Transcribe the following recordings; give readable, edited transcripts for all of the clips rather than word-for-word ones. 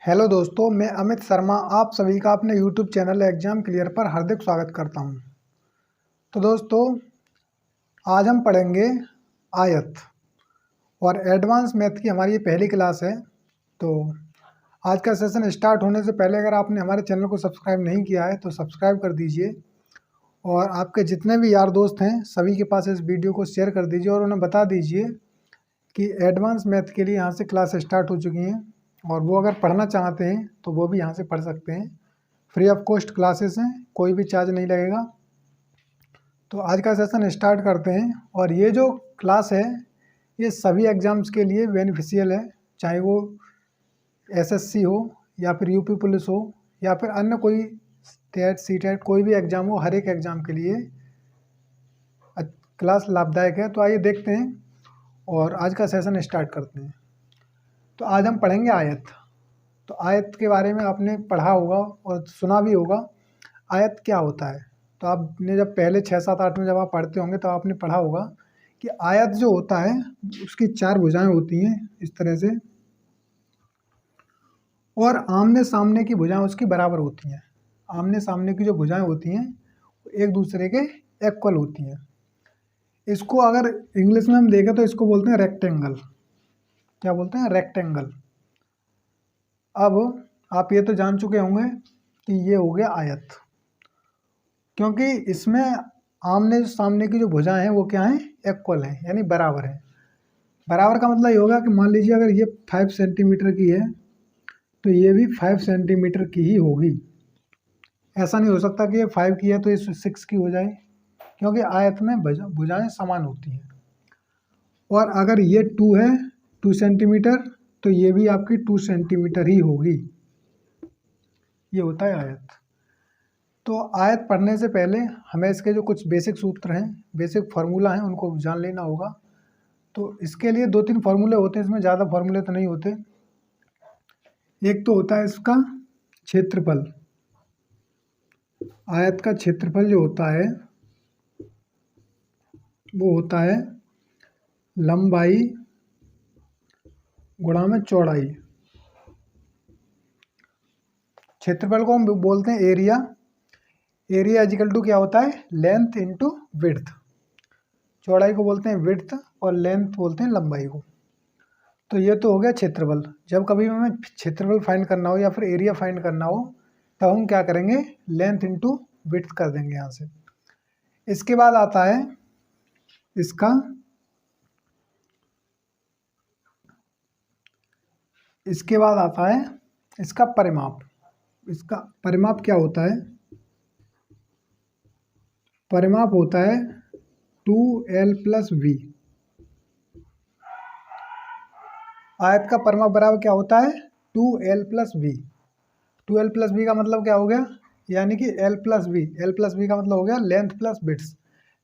Hello दोस्तों, मैं अमित शर्मा आप सभी का अपने यूट्यूब चैनल एग्ज़ाम क्लियर पर हार्दिक स्वागत करता हूं। तो दोस्तों, आज हम पढ़ेंगे आयत और एडवांस मैथ की हमारी ये पहली क्लास है। तो आज का सेशन स्टार्ट होने से पहले अगर आपने हमारे चैनल को सब्सक्राइब नहीं किया है तो सब्सक्राइब कर दीजिए और आपके जितने भी यार दोस्त हैं सभी के पास इस वीडियो को शेयर कर दीजिए और उन्हें बता दीजिए कि एडवांस मैथ के लिए यहाँ से क्लास स्टार्ट हो चुकी हैं और वो अगर पढ़ना चाहते हैं तो वो भी यहाँ से पढ़ सकते हैं। फ्री ऑफ कॉस्ट क्लासेस हैं, कोई भी चार्ज नहीं लगेगा। तो आज का सेशन स्टार्ट करते हैं। और ये जो क्लास है ये सभी एग्ज़ाम्स के लिए बेनिफिशियल है, चाहे वो एसएससी हो या फिर यूपी पुलिस हो या फिर अन्य कोई टेट सीटेट कोई भी एग्ज़ाम हो, हर एक एग्ज़ाम के लिए क्लास लाभदायक है। तो आइए देखते हैं और आज का सेशन स्टार्ट करते हैं। तो आज हम पढ़ेंगे आयत। तो आयत के बारे में आपने पढ़ा होगा और सुना भी होगा। आयत क्या होता है? तो आपने जब पहले 6, 7, 8 में जब आप पढ़ते होंगे तो आपने पढ़ा होगा कि आयत जो होता है उसकी 4 भुजाएं होती हैं इस तरह से, और आमने सामने की भुजाएं उसकी बराबर होती हैं। आमने सामने की जो भुजाएं होती हैं एक दूसरे के इक्वल होती हैं। इसको अगर इंग्लिश में हम देखें तो इसको बोलते हैं रेक्टेंगल। क्या बोलते हैं? रेक्टेंगल। अब आप ये तो जान चुके होंगे कि ये हो गया आयत, क्योंकि इसमें आमने सामने की जो भुजाएं हैं वो क्या हैं? इक्वल हैं, यानी बराबर हैं। बराबर का मतलब ये होगा कि मान लीजिए अगर ये 5 सेंटीमीटर की है तो ये भी 5 सेंटीमीटर की ही होगी। ऐसा नहीं हो सकता कि ये 5 की है तो ये 6 की हो जाए, क्योंकि आयत में भुजाएं समान होती हैं। और अगर ये 2 है 2 सेंटीमीटर तो ये भी आपकी 2 सेंटीमीटर ही होगी। ये होता है आयत। तो आयत पढ़ने से पहले हमें इसके जो कुछ बेसिक सूत्र हैं, बेसिक फार्मूला हैं, उनको जान लेना होगा। तो इसके लिए 2-3 फार्मूले होते हैं, इसमें ज़्यादा फार्मूले तो नहीं होते। एक तो होता है इसका क्षेत्रफल। आयत का क्षेत्रफल जो होता है वो होता है लंबाई गुणा में चौड़ाई। क्षेत्रफल को हम बोलते हैं एरिया। एरिया इजिकल टू क्या होता है? Length into width. चौड़ाई को बोलते हैं विड्थ और लेंथ बोलते हैं लंबाई को। तो ये तो हो गया क्षेत्रफल। जब कभी हमें क्षेत्रफल फाइंड करना हो या फिर एरिया फाइंड करना हो तब हम क्या करेंगे? लेंथ इंटू विड्थ कर देंगे यहाँ से। इसके बाद आता है इसका इसका परिमाप। इसका परिमाप क्या होता है? परिमाप होता है 2l + v। आयत का परिमाप बराबर क्या होता है? 2l + v। 2l + v का मतलब क्या हो गया? यानी कि l + v। l + v का मतलब हो गया लेंथ प्लस विड्थ।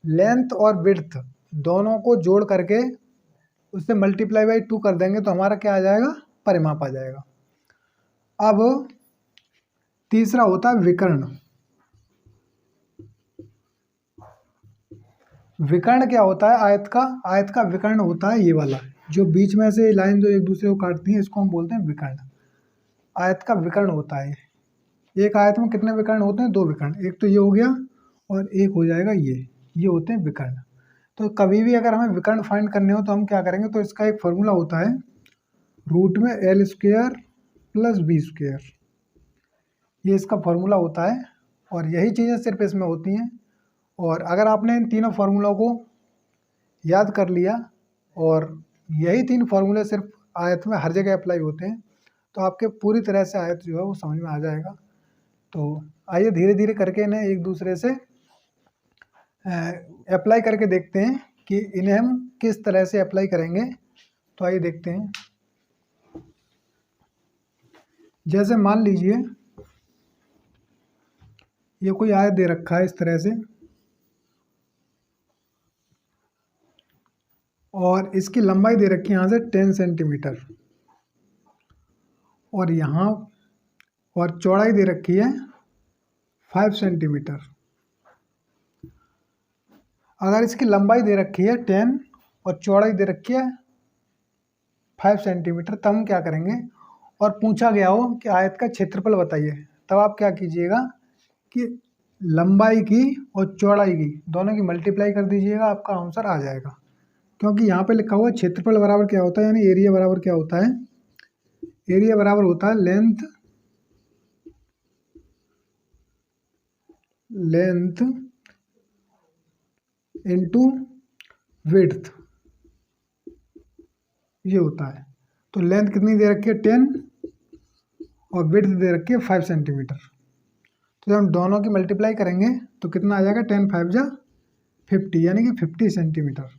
लेंथ और विड्थ दोनों को जोड़ करके उससे मल्टीप्लाई बाई 2 कर देंगे तो हमारा क्या आ जाएगा? परिमाप आ जाएगा। अब तीसरा होता है विकर्ण। विकर्ण क्या होता है आयत का? आयत का विकर्ण होता है ये वाला, जो बीच में से लाइन जो एक दूसरे को काटती है, इसको हम बोलते हैं विकर्ण। आयत का विकर्ण होता है। एक आयत में कितने विकर्ण होते हैं? 2 विकर्ण। एक तो ये हो गया और एक हो जाएगा ये होते हैं विकर्ण। तो कभी भी अगर हमें विकर्ण फाइंड करने हो तो हम क्या करेंगे? तो इसका एक फॉर्मूला होता है रूट में l² + v²। ये इसका फॉर्मूला होता है और यही चीज़ें सिर्फ इसमें होती हैं। और अगर आपने इन तीनों फार्मूलों को याद कर लिया और यही 3 फार्मूले सिर्फ आयत में हर जगह अप्लाई होते हैं तो आपके पूरी तरह से आयत जो है वो समझ में आ जाएगा। तो आइए धीरे धीरे करके इन्हें एक दूसरे से अप्लाई करके देखते हैं कि इन्हें हम किस तरह से अप्लाई करेंगे। तो आइए देखते हैं। जैसे मान लीजिए ये कोई आयत दे रखा है इस तरह से और इसकी लंबाई दे रखी है यहाँ से 10 सेंटीमीटर और यहाँ और चौड़ाई दे रखी है 5 सेंटीमीटर। अगर इसकी लंबाई दे रखी है 10 और चौड़ाई दे रखी है 5 सेंटीमीटर तब हम क्या करेंगे? और पूछा गया हो कि आयत का क्षेत्रफल बताइए, तब आप क्या कीजिएगा कि लंबाई की और चौड़ाई की दोनों की मल्टीप्लाई कर दीजिएगा, आपका आंसर आ जाएगा। क्योंकि यहाँ पे लिखा हुआ है क्षेत्रफल बराबर क्या होता है, यानी एरिया बराबर क्या होता है, एरिया बराबर होता है लेंथ इनटू विड्थ, ये होता है। तो लेंथ कितनी दे रखी है 10 और विड्थ दे रखी है 5 सेंटीमीटर। तो जब हम दोनों की मल्टीप्लाई करेंगे तो कितना आ जाएगा 10 5 जा 50, यानी कि 50 सेंटीमीटर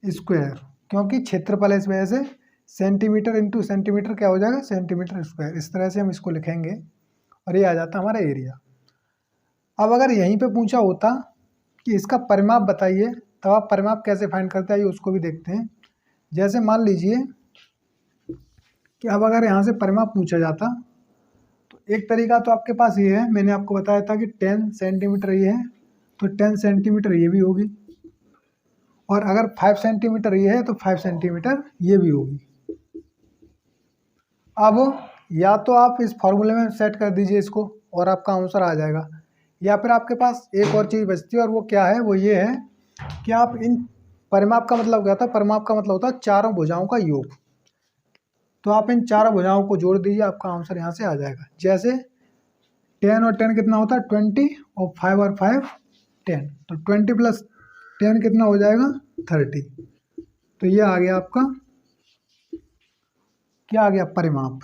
स्क्वायर। क्योंकि क्षेत्रफल है इस वजह से सेंटीमीटर इंटू सेंटीमीटर क्या हो जाएगा सेंटीमीटर स्क्वायर। इस तरह से हम इसको लिखेंगे और ये आ जाता हमारा एरिया। अब अगर यहीं पे पूछा होता कि इसका परिमाप बताइए, तब आप परिमाप कैसे फाइंड करते हैं उसको भी देखते हैं। जैसे मान लीजिए कि अब अगर यहाँ से परिमाप पूछा जाता तो एक तरीका तो आपके पास ये है, मैंने आपको बताया था कि 10 सेंटीमीटर ये है तो 10 सेंटीमीटर ये भी होगी, और अगर 5 सेंटीमीटर ये है तो 5 सेंटीमीटर ये भी होगी। अब या तो आप इस फॉर्मूले में सेट कर दीजिए इसको और आपका आंसर आ जाएगा, या फिर आपके पास एक और चीज़ बचती है और वो क्या है, वो ये है कि आप इन परिमाप का मतलब क्या था, परिमाप का मतलब होता है चारों भुजाओं का योग। तो आप इन चारों भुजाओं को जोड़ दीजिए, आपका आंसर यहाँ से आ जाएगा। जैसे 10 और 10 कितना होता है 20 और 5 और 5 10, तो 20 प्लस 10 कितना हो जाएगा 30। तो ये आ गया आपका क्या आ गया परिमाप।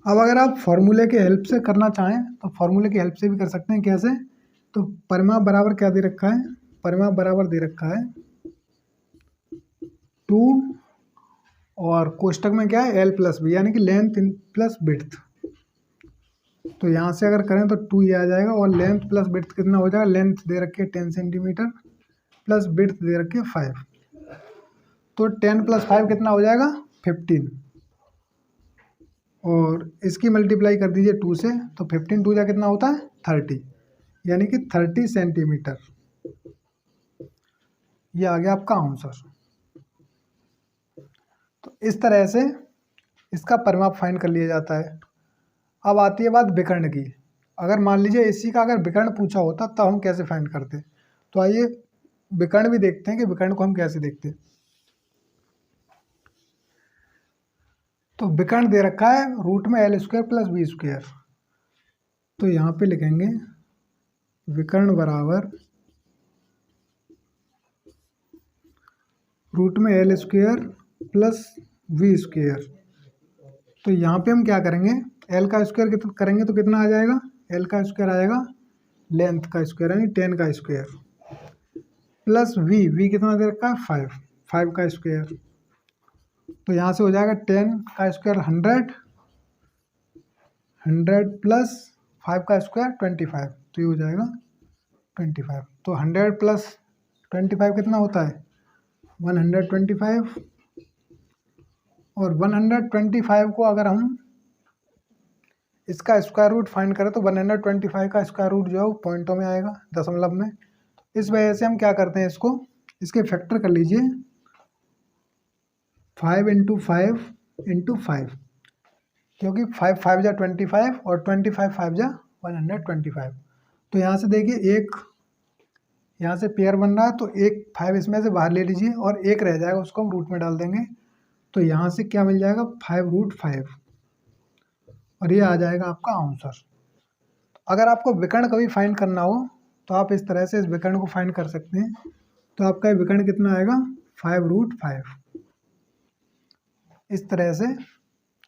अब अगर आप फॉर्मूले के हेल्प से करना चाहें तो फॉर्मूले की हेल्प से भी कर सकते हैं। कैसे, तो परिमाप बराबर क्या दे रखा है, परिमाप बराबर दे रखा है 2 और कोष्टक में क्या है L प्लस बी, यानी कि लेंथ प्लस विड्थ। तो यहाँ से अगर करें तो 2 ये आ जाएगा और लेंथ प्लस विड्थ कितना हो जाएगा, लेंथ दे रखी है 10 सेंटीमीटर प्लस विड्थ दे रखी है 5, तो 10 प्लस 5 कितना हो जाएगा 15, और इसकी मल्टीप्लाई कर दीजिए 2 से, तो 15 2 जा कितना होता है 30, यानी कि 30 सेंटीमीटर। ये आ गया आपका आंसर। तो इस तरह से इसका परिमाप फाइंड कर लिया जाता है। अब आती है बात विकर्ण की। अगर मान लीजिए इसी का अगर विकर्ण पूछा होता तब हम कैसे फाइंड करते, तो आइए विकर्ण भी देखते हैं कि विकर्ण को हम कैसे देखते हैं। तो विकर्ण दे रखा है रूट में L square plus B square, तो यहाँ पे लिखेंगे विकर्ण बराबर रूट में L square plus V square. तो यहाँ पे हम क्या करेंगे, L का स्क्वायर करेंगे तो कितना आ जाएगा, L का स्क्वायर आएगा लेंथ का स्क्वायर यानी 10 का स्क्वायर प्लस वी कितना दे रखा है 5 का स्क्वायर। तो यहाँ से हो जाएगा 10 का स्क्वायर 100 प्लस 5 का स्क्वायर 25, तो ये हो जाएगा 25। तो 100 प्लस 25 कितना होता है 125, और 125 को अगर हम इसका स्क्वायर रूट फाइंड करें तो 125 का स्क्वायर रूट जो है वो पॉइंटों में आएगा, दशमलव में। इस वजह से हम क्या करते हैं, इसको इसके फैक्टर कर लीजिए 5 इंटू 5, क्योंकि 5 5 जा 25 और 25 5 जा 125। तो यहाँ से देखिए एक यहाँ से पेयर बन रहा है, तो एक 5 इसमें से बाहर ले लीजिए और एक रह जाएगा, उसको हम रूट में डाल देंगे। तो यहाँ से क्या मिल जाएगा 5√5, और ये आ जाएगा आपका आंसर। अगर आपको विकर्ण कभी फाइंड करना हो तो आप इस तरह से इस विकर्ण को फाइंड कर सकते हैं। तो आपका विकर्ण कितना आएगा 5√5। इस तरह से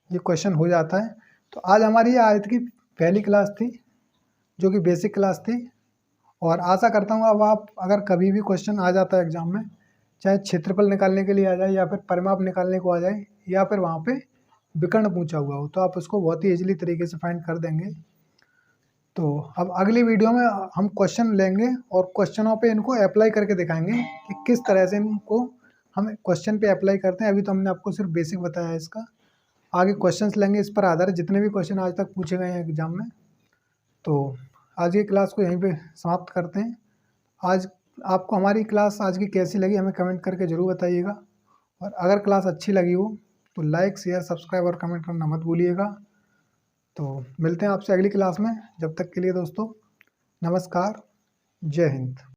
ये क्वेश्चन हो जाता है। तो आज हमारी ये आयत की पहली क्लास थी जो कि बेसिक क्लास थी, और आशा करता हूँ अब आप अगर कभी भी क्वेश्चन आ जाता है एग्जाम में, चाहे क्षेत्रफल निकालने के लिए आ जाए या फिर परिमाप निकालने को आ जाए या फिर वहाँ पे विकर्ण पूछा हुआ हो, तो आप उसको बहुत ही ईजिली तरीके से फाइंड कर देंगे। तो अब अगली वीडियो में हम क्वेश्चन लेंगे और क्वेश्चनों पे इनको अप्लाई करके दिखाएंगे कि किस तरह से इनको हम क्वेश्चन पे अप्लाई करते हैं। अभी तो हमने आपको सिर्फ बेसिक बताया है इसका, आगे क्वेश्चंस लेंगे इस पर आधारित जितने भी क्वेश्चन आज तक पूछे गए हैं एग्जाम में। तो आज की क्लास को यहीं पे समाप्त करते हैं। आज आपको हमारी क्लास आज की कैसी लगी हमें कमेंट करके ज़रूर बताइएगा, और अगर क्लास अच्छी लगी हो तो लाइक शेयर सब्सक्राइब और कमेंट करना मत भूलिएगा। तो मिलते हैं आपसे अगली क्लास में, जब तक के लिए दोस्तों नमस्कार, जय हिंद।